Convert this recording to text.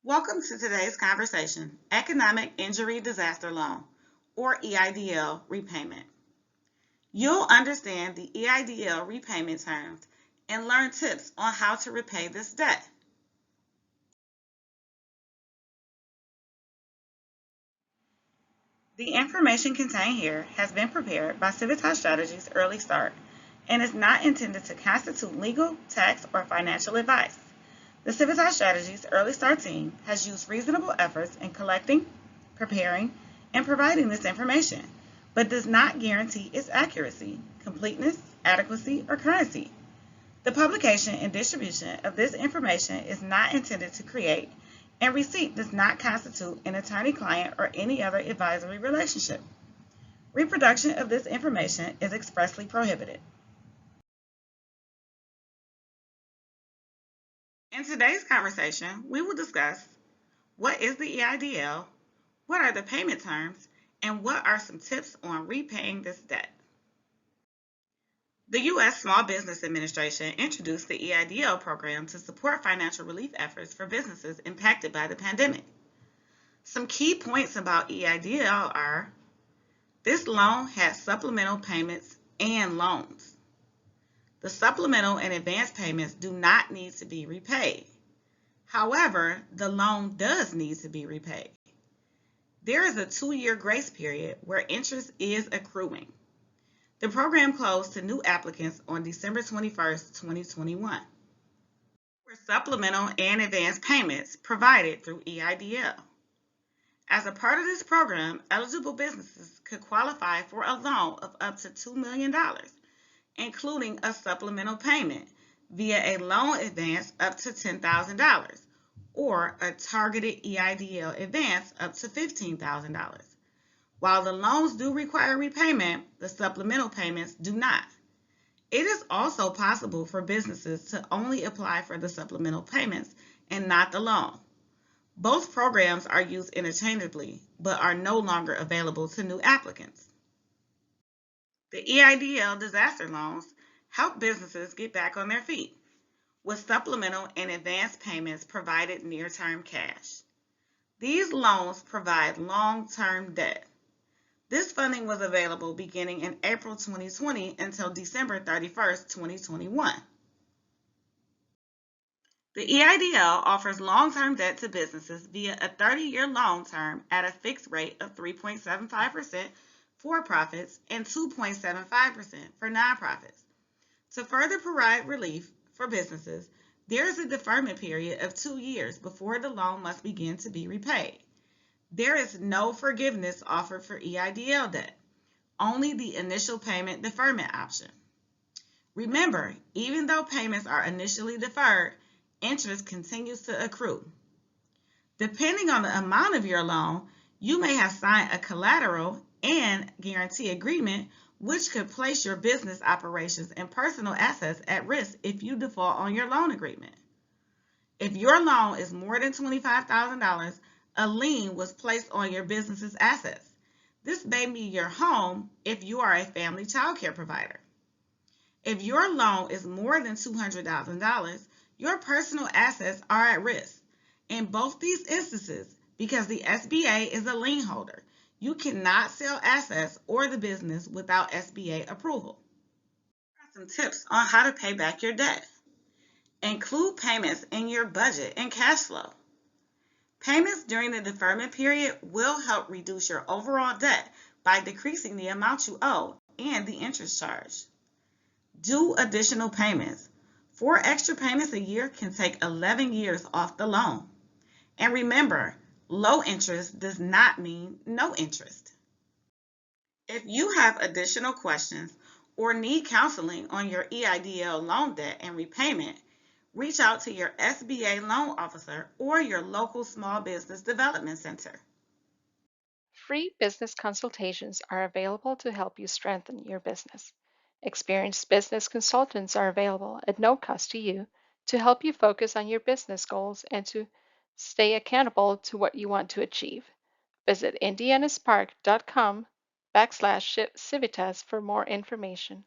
Welcome to today's conversation, Economic Injury Disaster Loan, or EIDL repayment. You'll understand the EIDL repayment terms and learn tips on how to repay this debt. The information contained here has been prepared by Civitas Strategies Early Start and is not intended to constitute legal, tax, or financial advice. The Civitas Strategies Early Start team has used reasonable efforts in collecting, preparing, and providing this information, but does not guarantee its accuracy, completeness, adequacy, or currency. The publication and distribution of this information is not intended to create, and receipt does not constitute an attorney-client or any other advisory relationship. Reproduction of this information is expressly prohibited. In today's conversation, we will discuss what is the EIDL, what are the payment terms, and what are some tips on repaying this debt. The U.S. Small Business Administration introduced the EIDL program to support financial relief efforts for businesses impacted by the pandemic. Some key points about EIDL are this loan has supplemental payments and loans. The supplemental and advance payments do not need to be repaid. However, the loan does need to be repaid. There is a 2-year grace period where interest is accruing. The program closed to new applicants on December 21st, 2021. For supplemental and advance payments provided through EIDL. As a part of this program, eligible businesses could qualify for a loan of up to $2 million, including a supplemental payment via a loan advance up to $10,000 or a targeted EIDL advance up to $15,000. While the loans do require repayment, the supplemental payments do not. It is also possible for businesses to only apply for the supplemental payments and not the loan. Both programs are used interchangeably but are no longer available to new applicants. The EIDL disaster loans help businesses get back on their feet, with supplemental and advance payments provided near-term cash. These loans provide long-term debt. This funding was available beginning in April 2020 until December 31st, 2021. The EIDL offers long-term debt to businesses via a 30-year loan term at a fixed rate of 3.75% for profits and 2.75% for nonprofits. To further provide relief for businesses, there is a deferment period of 2 years before the loan must begin to be repaid. There is no forgiveness offered for EIDL debt, only the initial payment deferment option. Remember, even though payments are initially deferred, interest continues to accrue. Depending on the amount of your loan, you may have signed a collateral and guarantee agreement, which could place your business operations and personal assets at risk if you default on your loan agreement. If your loan is more than $25,000, a lien was placed on your business's assets. This may be your home if you are a family child care provider. If your loan is more than $200,000, your personal assets are at risk. In both these instances, because the SBA is a lien holder, you cannot sell assets or the business without SBA approval. Here are some tips on how to pay back your debt. Include payments in your budget and cash flow. Payments during the deferment period will help reduce your overall debt by decreasing the amount you owe and the interest charge. Do additional payments. 4 extra payments a year can take 11 years off the loan. And remember, low interest does not mean no interest. If you have additional questions or need counseling on your EIDL loan debt and repayment, reach out to your SBA loan officer or your local small business development center. Free business consultations are available to help you strengthen your business. Experienced business consultants are available at no cost to you to help you focus on your business goals and to stay accountable to what you want to achieve. Visit indianaspark.com/civitas for more information.